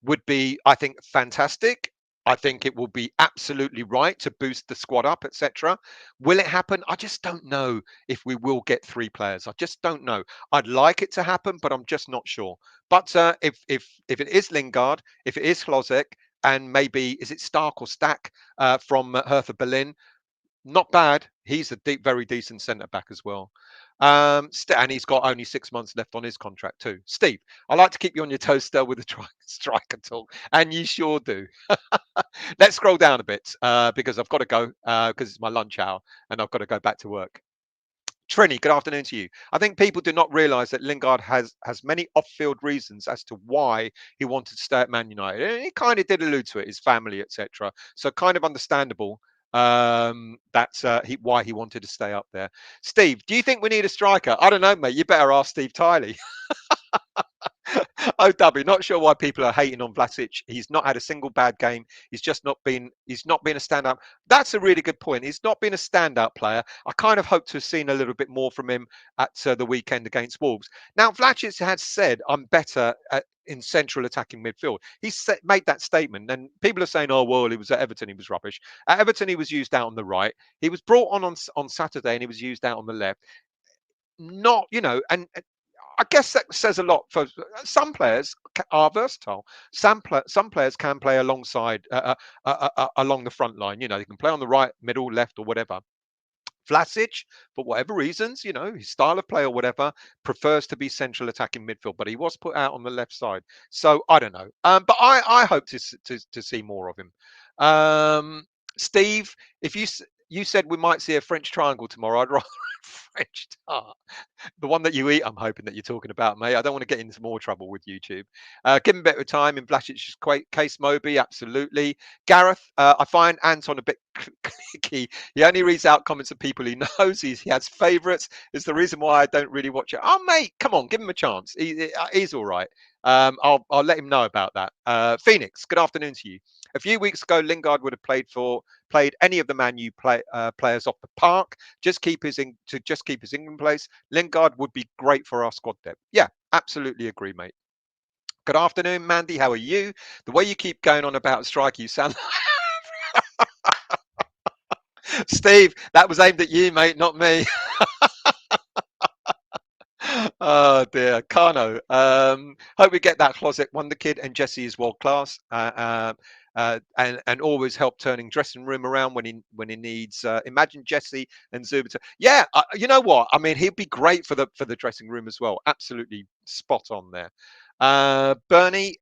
Speaker 1: would be, I think, fantastic. I think it will be absolutely right to boost the squad up, etc. Will it happen? I just don't know if we will get 3 players. I just don't know. I'd like it to happen, but I'm just not sure. But if it is Lingard, if it is Hlozek, and maybe is it Stark or Stack from Hertha Berlin, not bad. He's a very decent centre back as well. And he's got only 6 months left on his contract too. Steve, I like to keep you on your toes still with the striker talk, and you sure do. Let's scroll down a bit because I've got to go because it's my lunch hour and I've got to go back to work. Trini, good afternoon to you. I think people do not realise that Lingard has many off-field reasons as to why he wanted to stay at Man United. And he kind of did allude to it, his family, etc. So kind of understandable that's why he wanted to stay up there. Steve, do you think we need a striker? I don't know, mate. You better ask Steve Tiley. OW, not sure why people are hating on Vlasic. He's not had a single bad game. He's not been a standout. That's a really good point. He's not been a standout player. I kind of hope to have seen a little bit more from him at the weekend against Wolves. Now, Vlasic had said, I'm better in central attacking midfield. He made that statement, and people are saying, oh, well, he was at Everton, he was rubbish. At Everton, he was used out on the right. He was brought on Saturday, and he was used out on the left. Not, and I guess that says a lot for some players are versatile. Some players can play alongside along the front line. They can play on the right, middle, left, or whatever. Vlasic, for whatever reasons, his style of play or whatever, prefers to be central attacking midfield, but he was put out on the left side. So I don't know. But I hope to see more of him. Steve, if you said we might see a French triangle tomorrow, I'd rather a French tart. The one that you eat, I'm hoping that you're talking about, mate. I don't want to get into more trouble with YouTube. Give him a bit of time in Vlasic's case, Moby, absolutely. Gareth, I find Anton a bit clicky. He only reads out comments of people he knows. He has favourites. It's the reason why I don't really watch it. Oh, mate, come on, give him a chance. He's all right. I'll let him know about that. Phoenix, good afternoon to you. A few weeks ago, Lingard would have played any of the Man U players off the park. Just keep his England place. Lingard would be great for our squad depth. Yeah, absolutely agree, mate. Good afternoon, Mandy. How are you? The way you keep going on about strike, you sound Steve. That was aimed at you, mate, not me. Oh dear, Kano. Hope we get that closet wonder kid. And Jesse is world class, and always help turning dressing room around when he needs. Imagine Jesse and Zuba. Yeah, you know what? I mean, he'd be great for the dressing room as well. Absolutely spot on there. Bernie.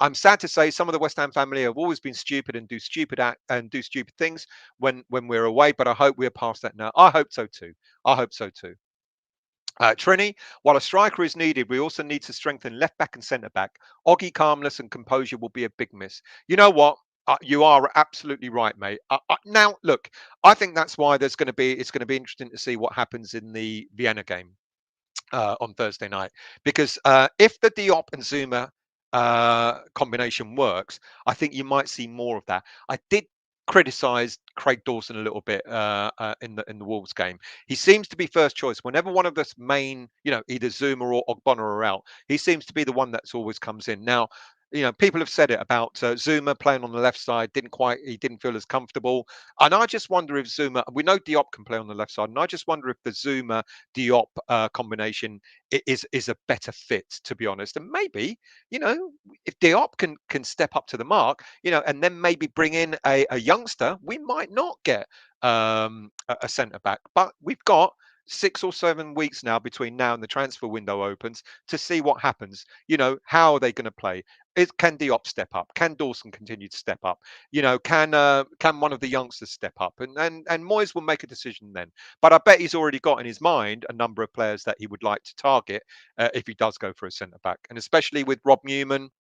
Speaker 1: I'm sad to say some of the West Ham family have always been stupid and do stupid things when we're away. But I hope we're past that now. I hope so too. I hope so too. Trini, while a striker is needed, we also need to strengthen left back and centre back. Oggy, calmness and composure will be a big miss. You know what? You are absolutely right, mate. Now, look, I think that's why it's going to be interesting to see what happens in the Vienna game on Thursday night, because if the Diop and Zuma combination works, I think you might see more of that. I did criticize Craig Dawson a little bit in the Wolves game. He seems to be first choice whenever one of the main, either Zuma or Ogbonna are out. He seems to be the one that's always comes in. Now, people have said it about Zuma playing on the left side. He didn't feel as comfortable. And I just wonder if Zuma, we know Diop can play on the left side, and I just wonder if the Zuma Diop combination is a better fit, to be honest. And maybe, if Diop can step up to the mark, and then maybe bring in a youngster, we might not get a centre back. But we've got 6 or 7 weeks now between now and the transfer window opens to see what happens. How are they going to play? Can Diop step up? Can Dawson continue to step up? Can one of the youngsters step up? And Moyes will make a decision then. But I bet he's already got in his mind a number of players that he would like to target if he does go for a centre back, and especially with Rob Newman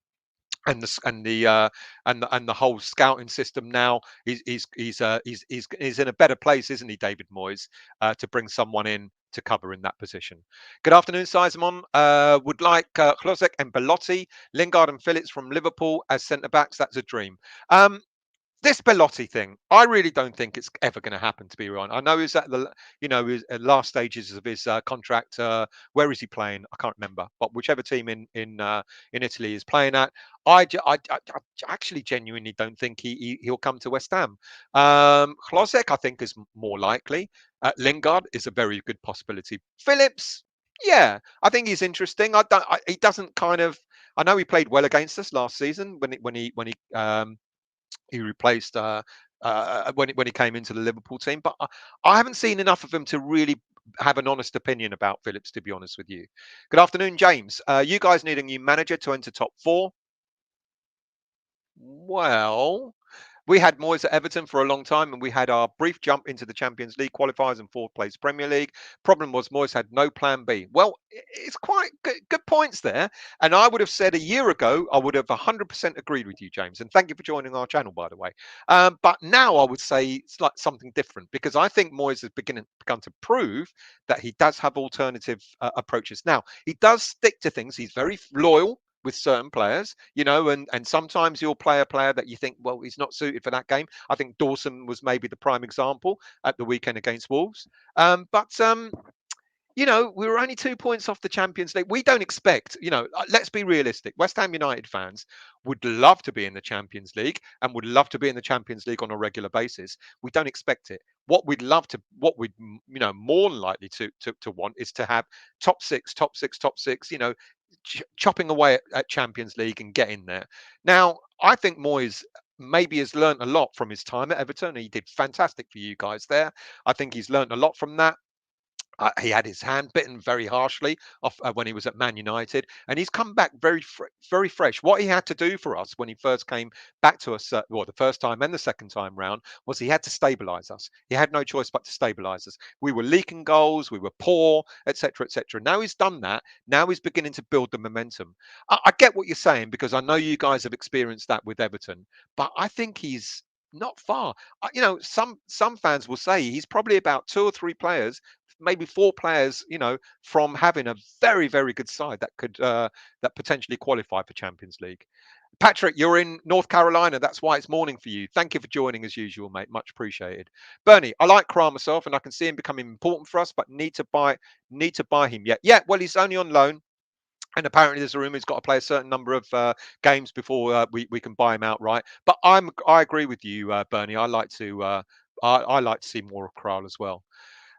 Speaker 1: and the whole scouting system now. He's in a better place, isn't he, David Moyes, to bring someone in to cover in that position. Good afternoon, Sizemon. Would like Klosek and Belotti, Lingard and Phillips from Liverpool as centre backs. That's a dream. This Belotti thing, I really don't think it's ever going to happen. To be honest, I know he's at the his last stages of his contract. Where is he playing? I can't remember, but whichever team in Italy is playing at, I actually genuinely don't think he'll come to West Ham. Klosek, I think, is more likely. Lingard is a very good possibility. Phillips, yeah, I think he's interesting. He doesn't kind of. I know he played well against us last season when he replaced when he came into the Liverpool team. But I haven't seen enough of him to really have an honest opinion about Phillips, to be honest with you. Good afternoon, James. You guys need a new manager to enter top four. Well, we had Moyes at Everton for a long time, and we had our brief jump into the Champions League qualifiers and fourth place Premier League. Problem was Moyes had no plan B. Well, it's quite good points there. And I would have said a year ago, I would have 100% agreed with you, James. And thank you for joining our channel, by the way. But now I would say it's like something different, because I think Moyes has begun to prove that he does have alternative approaches. Now, he does stick to things. He's very loyal with certain players, and sometimes you'll play a player that you think, well, he's not suited for that game. I think Dawson was maybe the prime example at the weekend against Wolves. But we were only 2 points off the Champions League. We don't expect, let's be realistic. West Ham United fans would love to be in the Champions League and would love to be in the Champions League on a regular basis. We don't expect it. What we'd more than likely to want is to have top six, chopping away at Champions League and getting there. Now, I think Moyes maybe has learned a lot from his time at Everton. He did fantastic for you guys there. I think he's learned a lot from that. He had his hand bitten very harshly off when he was at Man United, and he's come back very fresh. What he had to do for us when he first came back to us, the first time and the second time round, was he had to stabilise us. He had no choice but to stabilise us. We were leaking goals, we were poor, etc., etc. Now he's done that. Now he's beginning to build the momentum. I get what you're saying, because I know you guys have experienced that with Everton, but I think he's not far. Some fans will say he's probably about 2 or 3 players maybe 4 players, from having a very, very good side that could that potentially qualify for Champions League. Patrick, you're in North Carolina. That's why it's morning for you. Thank you for joining as usual, mate. Much appreciated. Bernie, I like Kra myself, and I can see him becoming important for us, but need to buy him yet. Yeah, well, he's only on loan. And apparently, there's a rumor he's got to play a certain number of games before we can buy him outright. But I agree with you, Bernie. I like to see more of Kral as well.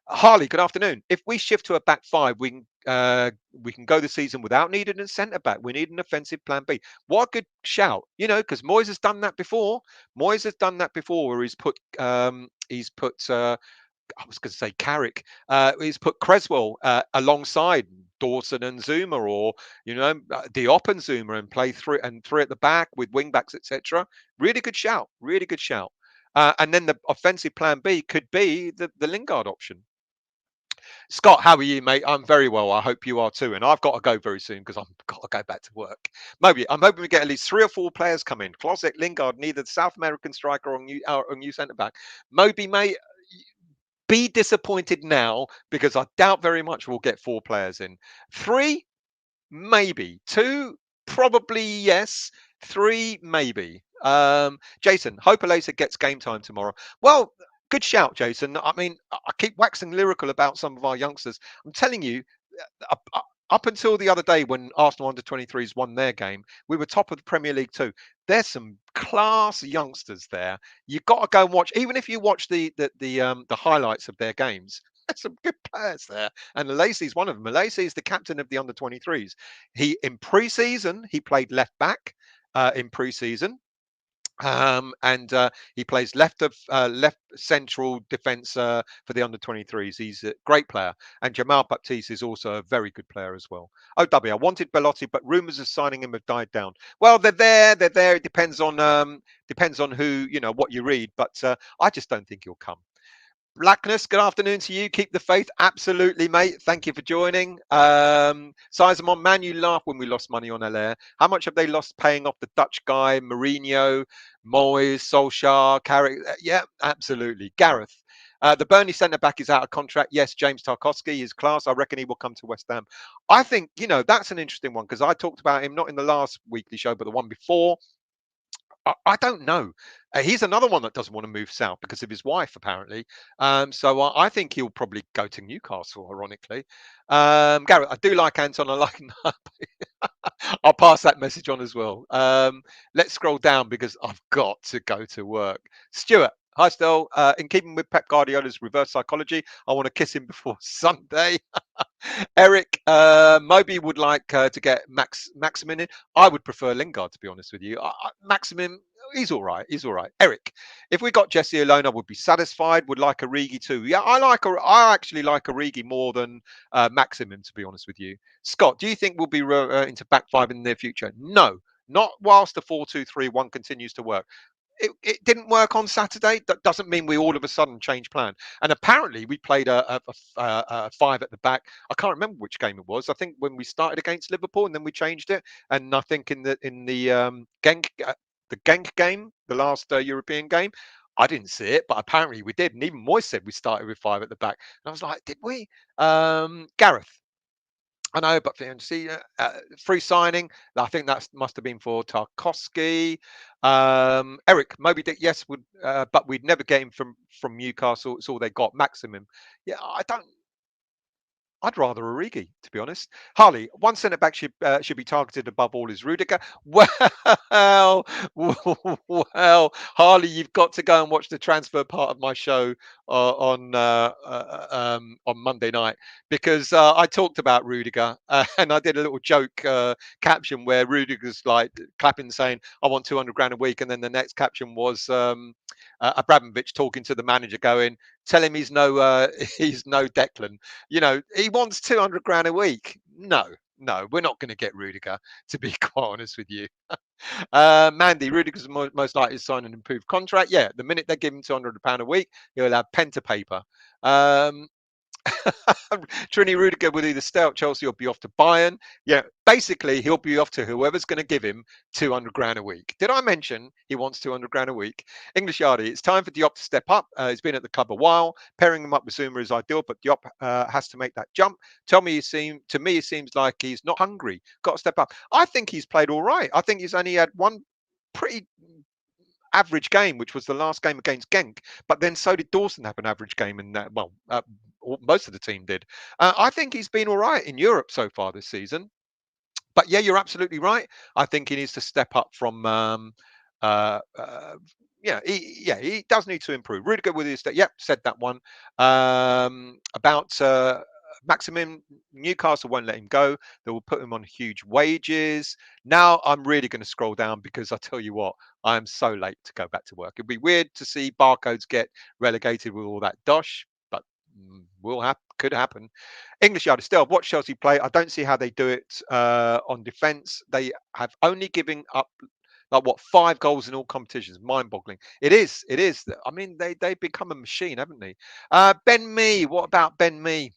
Speaker 1: Harley, good afternoon. If we shift to a back five, we can go the season without needing a centre back. We need an offensive plan B. What a good shout, because Moyes has done that before. Moyes has done that before, where he's put I was going to say Carrick. He's put Creswell alongside Dawson and Zuma, or Diop and Zuma, and play three at the back with wing backs, etc. Really good shout. Really good shout. And then the offensive plan B could be the Lingard option. Scott, how are you, mate? I'm very well. I hope you are too. And I've got to go very soon because I've got to go back to work. Maybe I'm hoping we get at least 3 or 4 players come in. Closet, Lingard, neither the South American striker or new centre back. Moby, mate, be disappointed now because I doubt very much we'll get 4 players in. 3, maybe. 2, probably yes. 3, maybe. Jason, hope Alesa gets game time tomorrow. Well, good shout, Jason. I mean, I keep waxing lyrical about some of our youngsters. I'm telling you, up until the other day when Arsenal under-23s won their game, we were top of the Premier League too. There's some class youngsters there. You've got to go and watch, even if you watch the highlights of their games. There's some good players there, and Lacey's one of them. Lacey is the captain of the under-23s. In pre-season he played left back in pre-season. And he plays left central defence for the under-23s. He's a great player, and Jamal Baptiste is also a very good player as well. OW, I wanted Belotti, but rumours of signing him have died down. Well, they're there. They're there. It depends on who what you read, but I just don't think he'll come. Blackness, good afternoon to you. Keep the faith. Absolutely, mate. Thank you for joining. Sizemon, man, you laugh when we lost money on LR. How much have they lost paying off the Dutch guy, Mourinho, Moyes, Solskjaer, Carrick? Yeah, absolutely. Gareth, the Burnley centre-back is out of contract. Yes, James Tarkowski is class. I reckon he will come to West Ham. I think, that's an interesting one because I talked about him not in the last weekly show, but the one before. I don't know. He's another one that doesn't want to move south because of his wife, apparently. So I think he'll probably go to Newcastle, ironically. Garrett, I do like Anton. I like I'll pass that message on as well. Let's scroll down because I've got to go to work. Stuart, hi, Stel. In keeping with Pep Guardiola's reverse psychology, I want to kiss him before Sunday. Eric, Moby would like to get Maximin in. I would prefer Lingard, to be honest with you. Maximin, he's all right. He's all right. Eric, if we got Jesse alone, I would be satisfied. Would like Origi too. Yeah, I actually like Origi more than Maximin, to be honest with you. Scott, do you think we'll be into back five in the near future? No, not whilst the 4-2-3-1 continues to work. It didn't work on Saturday. That doesn't mean we all of a sudden change plan. And apparently we played a 5 at the back. I can't remember which game it was. I think when we started against Liverpool and then we changed it. And I think in the Genk game, the last European game, I didn't see it, but apparently we did. And even Moyes said we started with 5 at the back. And I was like, did we? Gareth. I know, but see, free signing. I think that must have been for Tarkowski. Eric, Moby Dick, yes, would, but we'd never get him from Newcastle. It's all they got. Maximum. Yeah, I'd rather Origi, to be honest. Harley, one centre back should be targeted above all is Rudiger. Well, well, Harley, you've got to go and watch the transfer part of my show on Monday night because I talked about Rudiger and I did a little joke caption where Rudiger's like clapping, saying, "I want 200 grand a week," and then the next caption was Abramovich talking to the manager, going, "Tell him he's no Declan." He wants 200 grand a week. No, we're not going to get Rudiger, to be quite honest with you. Mandy, Rudiger's most likely to sign an improved contract. Yeah, the minute they give him £200 a week, he'll have pen to paper. Trini Rudiger will either stay at Chelsea or be off to Bayern. Yeah, basically he'll be off to whoever's going to give him 200 grand a week. Did I mention he wants 200 grand a week? English Yardie, it's time for Diop to step up. He's been at the club a while. Pairing him up with Zuma is ideal, but Diop has to make that jump. To me, it seems like he's not hungry. Got to step up. I think he's played all right. I think he's only had one pretty average game, which was the last game against Genk. But then so did Dawson have an average game in that. Well, most of the team did. I think he's been all right in Europe so far this season. But yeah, you're absolutely right. I think he needs to step up from. Uh, uh, he does need to improve. Rudiger with his. Yep, said that one. About Maximum, Newcastle won't let him go. They will put him on huge wages. Now I'm really going to scroll down because I tell you what, I am so late to go back to work. It'd be weird to see Barcodes get relegated with all that dosh, but could happen. English Yard still watch Chelsea play. I don't see how they do it on defence. They have only given up like what 5 goals in all competitions. Mind-boggling. It is. It is. I mean, they become a machine, haven't they? Ben Mee. What about Ben Mee?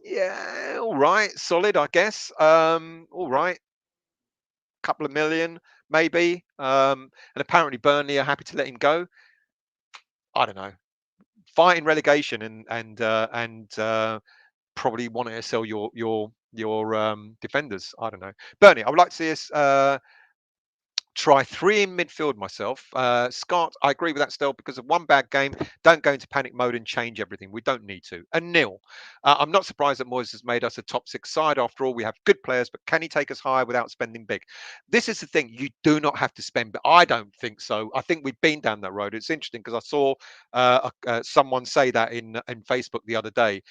Speaker 1: Yeah, all right, solid, I guess. All right, couple of million maybe. And apparently Burnley are happy to let him go. I don't know. Fighting relegation and probably wanting to sell your defenders. I don't know. Burnley, I would like to see us try 3 in midfield myself. Scott, I agree with that still because of one bad game. Don't go into panic mode and change everything. We don't need to. And Neil, I'm not surprised that Moyes has made us a top 6 side. After all, we have good players, but can he take us higher without spending big? This is the thing. You do not have to spend, but I don't think so. I think we've been down that road. It's interesting because I saw someone say that in Facebook the other day.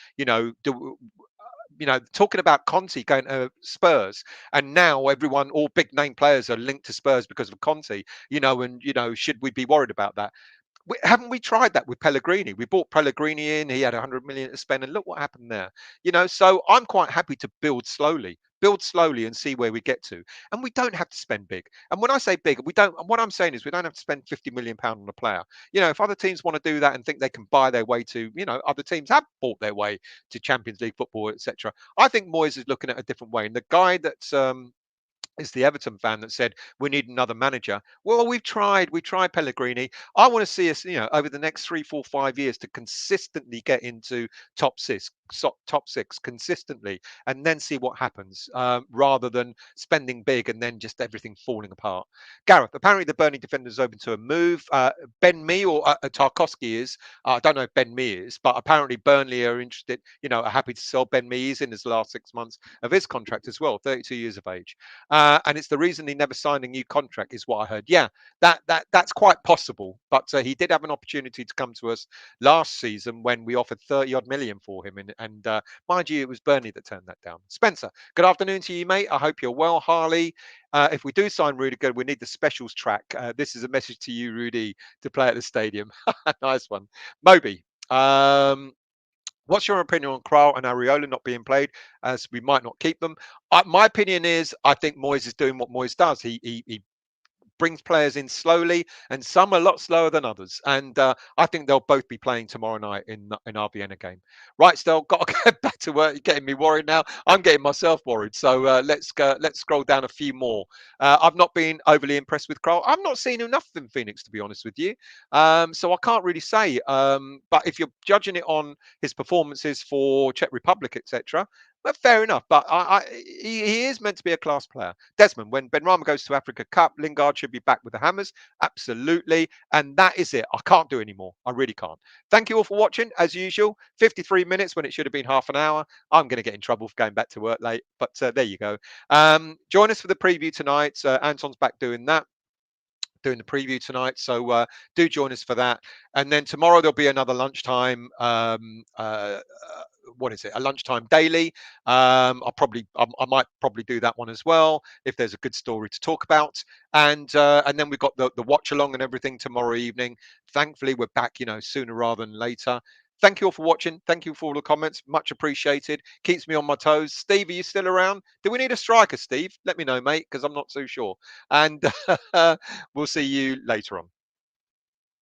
Speaker 1: Talking about Conte going to Spurs, and now everyone, all big name players, are linked to Spurs because of Conte. Should we be worried about that? Haven't we tried that with Pellegrini? We bought Pellegrini in. He had 100 million to spend, and look what happened there. So I'm quite happy to build slowly, and see where we get to. And we don't have to spend big. And when I say big, we don't. What I'm saying is we don't have to spend 50 million pound on a player. If other teams want to do that and think they can buy their way to, other teams have bought their way to Champions League football, etc. I think Moyes is looking at a different way. And the guy that's is the Everton fan that said we need another manager. Well, we tried Pellegrini. I want to see us, over the next 3, 4, 5 years to consistently get into top six consistently, and then see what happens, rather than spending big and then just everything falling apart. Gareth, apparently the Burnley defender is open to a move. Ben Mee or Tarkowski is. I don't know if Ben Mee is, but apparently Burnley are interested. Are happy to sell Ben Mee. He's in his last 6 months of his contract as well, 32 years of age. And it's the reason he never signed a new contract, is what I heard. Yeah, that's quite possible. But he did have an opportunity to come to us last season when we offered 30 odd million for him, and mind you, it was Burnley that turned that down. Spencer, good afternoon to you, mate. I hope you're well. Harley, if we do sign Rudiger, we need the specials track. This is a message to you, Rudy, to play at the stadium. Nice one, Moby. What's your opinion on Kral and Areola not being played, as we might not keep them? My opinion is I think Moyes is doing what Moyes does. He brings players in slowly, and some a lot slower than others. And I think they'll both be playing tomorrow night in our Vienna game. Right, Stel, got to get back to work. You're getting me worried now. I'm getting myself worried. So let's go. Let's scroll down a few more. I've not been overly impressed with Kroll. I've not seen enough in Phoenix, to be honest with you. So I can't really say. But if you're judging it on his performances for Czech Republic, etc., but fair enough. But he is meant to be a class player. Desmond, when Benrahma goes to Africa Cup, Lingard should be back with the Hammers. Absolutely. And that is it. I can't do any more. I really can't. Thank you all for watching. As usual, 53 minutes when it should have been half an hour. I'm going to get in trouble for going back to work late. But there you go. Join us for the preview tonight. Anton's back doing that. Doing the preview tonight, so do join us for that. And then tomorrow there'll be another lunchtime. What is it? A lunchtime daily. I might probably do that one as well if there's a good story to talk about. And then we've got the watch along and everything tomorrow evening. Thankfully, we're back, sooner rather than later. Thank you all for watching. Thank you for all the comments. Much appreciated. Keeps me on my toes. Steve, are you still around? Do we need a striker, Steve? Let me know, mate, because I'm not so sure. And we'll see you later on.